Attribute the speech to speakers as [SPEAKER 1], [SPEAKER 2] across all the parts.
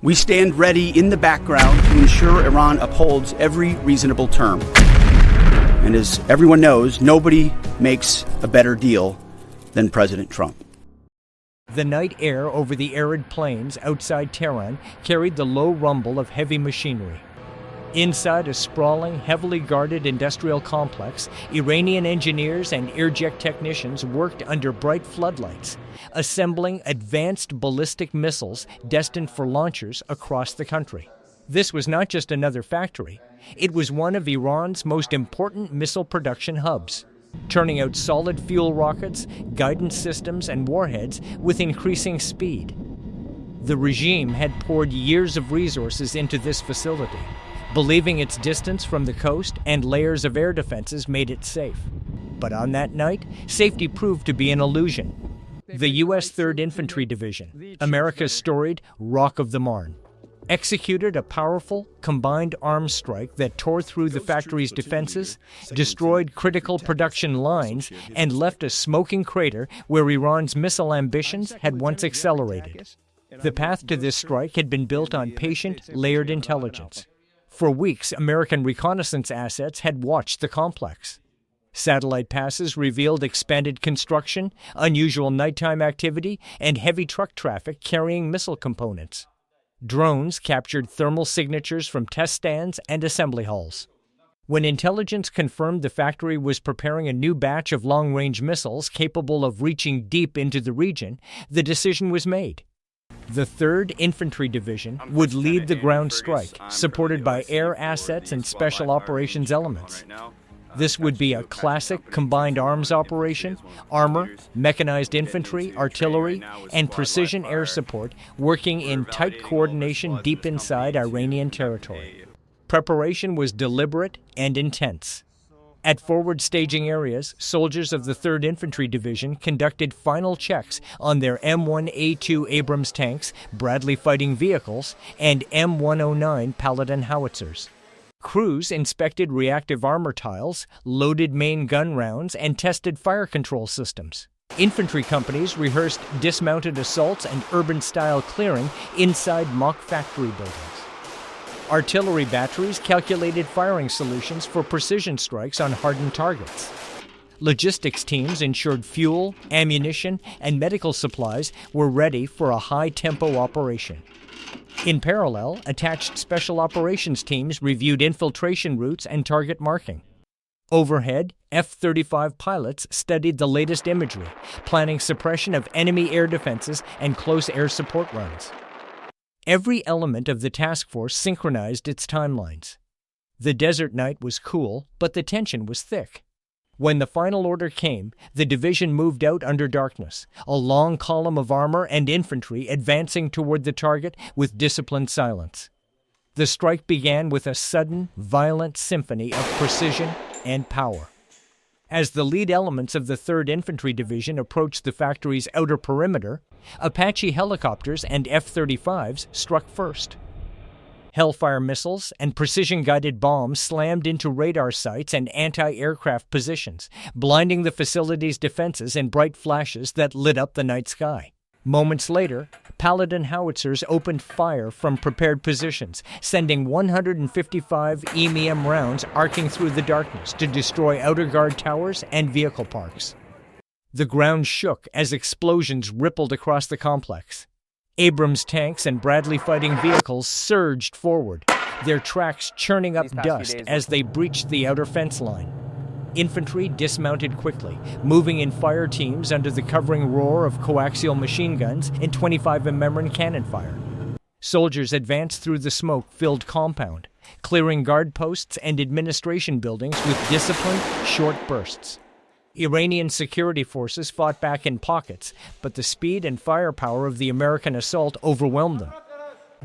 [SPEAKER 1] We stand ready in the background to ensure Iran upholds every reasonable term. And as everyone knows, nobody makes a better deal than President Trump.
[SPEAKER 2] The night air over the arid plains outside Tehran carried the low rumble of heavy machinery. Inside a sprawling, heavily guarded industrial complex, Iranian engineers and airjet technicians worked under bright floodlights, assembling advanced ballistic missiles destined for launchers across the country. This was not just another factory. It was one of Iran's most important missile production hubs, turning out solid fuel rockets, guidance systems, and warheads with increasing speed. The regime had poured years of resources into this facility, believing its distance from the coast and layers of air defenses made it safe. But on that night, safety proved to be an illusion. The U.S. 3rd Infantry Division, America's storied Rock of the Marne, executed a powerful, combined arms strike that tore through the factory's defenses, destroyed critical production lines, and left a smoking crater where Iran's missile ambitions had once accelerated. The path to this strike had been built on patient, layered intelligence. For weeks, American reconnaissance assets had watched the complex. Satellite passes revealed expanded construction, unusual nighttime activity, and heavy truck traffic carrying missile components. Drones captured thermal signatures from test stands and assembly halls. When intelligence confirmed the factory was preparing a new batch of long-range missiles capable of reaching deep into the region, the decision was made. The 3rd Infantry Division would lead the ground strike, supported by air assets and special operations elements. This would be a classic combined arms operation: armor, mechanized infantry, artillery, and precision air support working in tight coordination deep inside Iranian territory. Preparation was deliberate and intense. At forward staging areas, soldiers of the 3rd Infantry Division conducted final checks on their M1A2 Abrams tanks, Bradley fighting vehicles, and M109 Paladin howitzers. Crews inspected reactive armor tiles, loaded main gun rounds, and tested fire control systems. Infantry companies rehearsed dismounted assaults and urban-style clearing inside mock factory buildings. Artillery batteries calculated firing solutions for precision strikes on hardened targets. Logistics teams ensured fuel, ammunition, and medical supplies were ready for a high-tempo operation. In parallel, attached special operations teams reviewed infiltration routes and target marking. Overhead, F-35 pilots studied the latest imagery, planning suppression of enemy air defenses and close air support runs. Every element of the task force synchronized its timelines. The desert night was cool, but the tension was thick. When the final order came, the division moved out under darkness, a long column of armor and infantry advancing toward the target with disciplined silence. The strike began with a sudden, violent symphony of precision and power. As the lead elements of the 3rd Infantry Division approached the factory's outer perimeter, Apache helicopters and F-35s struck first. Hellfire missiles and precision-guided bombs slammed into radar sites and anti-aircraft positions, blinding the facility's defenses in bright flashes that lit up the night sky. Moments later, Paladin howitzers opened fire from prepared positions, sending 155 EMEM rounds arcing through the darkness to destroy outer guard towers and vehicle parks. The ground shook as explosions rippled across the complex. Abrams tanks and Bradley fighting vehicles surged forward, their tracks churning up dust as they breached the outer fence line. Infantry dismounted quickly, moving in fire teams under the covering roar of coaxial machine guns and 25 mm cannon fire. Soldiers advanced through the smoke-filled compound, clearing guard posts and administration buildings with disciplined, short bursts. Iranian security forces fought back in pockets, but the speed and firepower of the American assault overwhelmed them.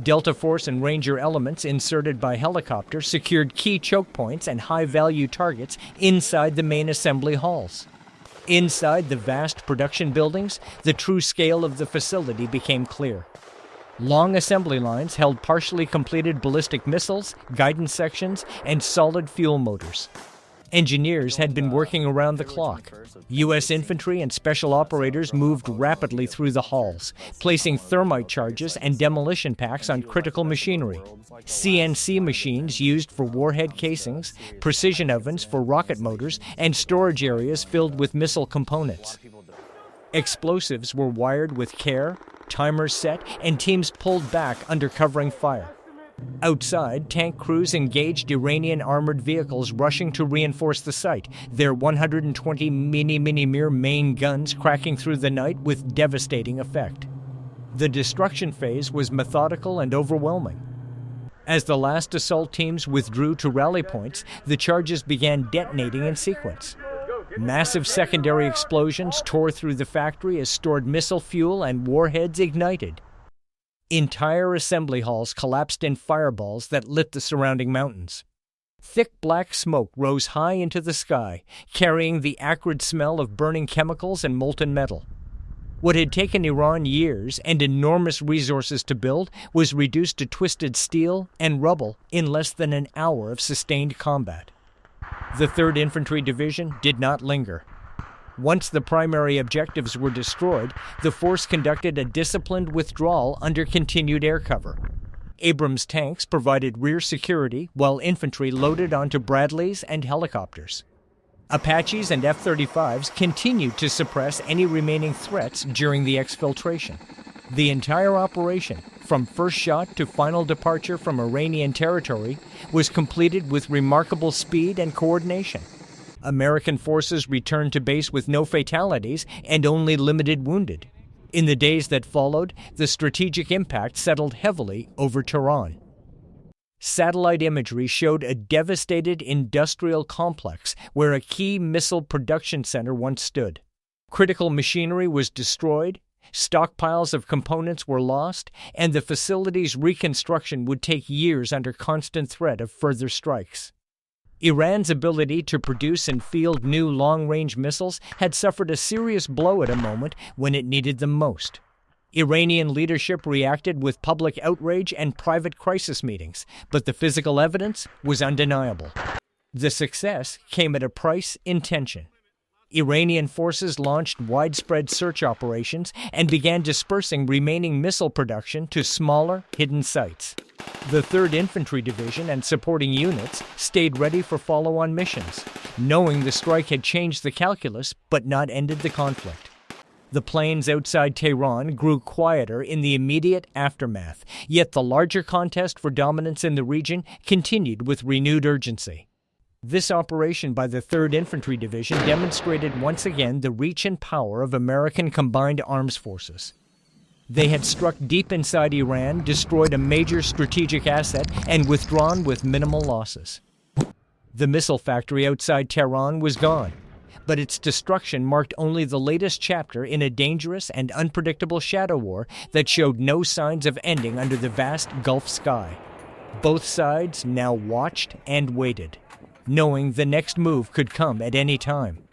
[SPEAKER 2] Delta Force and Ranger elements inserted by helicopter secured key choke points and high-value targets inside the main assembly halls. Inside the vast production buildings, the true scale of the facility became clear. Long assembly lines held partially completed ballistic missiles, guidance sections, and solid fuel motors. Engineers had been working around the clock. U.S. infantry and special operators moved rapidly through the halls, placing thermite charges and demolition packs on critical machinery. CNC machines used for warhead casings, precision ovens for rocket motors, and storage areas filled with missile components. Explosives were wired with care, timers set, and teams pulled back under covering fire. Outside, tank crews engaged Iranian armored vehicles rushing to reinforce the site, their 120 mm main guns cracking through the night with devastating effect. The destruction phase was methodical and overwhelming. As the last assault teams withdrew to rally points, the charges began detonating in sequence. Massive secondary explosions tore through the factory as stored missile fuel and warheads ignited. Entire assembly halls collapsed in fireballs that lit the surrounding mountains. Thick black smoke rose high into the sky, carrying the acrid smell of burning chemicals and molten metal. What had taken Iran years and enormous resources to build was reduced to twisted steel and rubble in less than an hour of sustained combat. The 3rd Infantry Division did not linger. Once the primary objectives were destroyed, the force conducted a disciplined withdrawal under continued air cover. Abrams tanks provided rear security while infantry loaded onto Bradleys and helicopters. Apaches and F-35s continued to suppress any remaining threats during the exfiltration. The entire operation, from first shot to final departure from Iranian territory, was completed with remarkable speed and coordination. American forces returned to base with no fatalities and only limited wounded. In the days that followed, the strategic impact settled heavily over Tehran. Satellite imagery showed a devastated industrial complex where a key missile production center once stood. Critical machinery was destroyed, stockpiles of components were lost, and the facility's reconstruction would take years under constant threat of further strikes. Iran's ability to produce and field new long-range missiles had suffered a serious blow at a moment when it needed them most. Iranian leadership reacted with public outrage and private crisis meetings, but the physical evidence was undeniable. The success came at a price in tension. Iranian forces launched widespread search operations and began dispersing remaining missile production to smaller, hidden sites. The 3rd Infantry Division and supporting units stayed ready for follow-on missions, knowing the strike had changed the calculus but not ended the conflict. The plains outside Tehran grew quieter in the immediate aftermath, yet the larger contest for dominance in the region continued with renewed urgency. This operation by the 3rd Infantry Division demonstrated once again the reach and power of American combined arms forces. They had struck deep inside Iran, destroyed a major strategic asset, and withdrawn with minimal losses. The missile factory outside Tehran was gone, but its destruction marked only the latest chapter in a dangerous and unpredictable shadow war that showed no signs of ending under the vast Gulf sky. Both sides now watched and waited, knowing the next move could come at any time.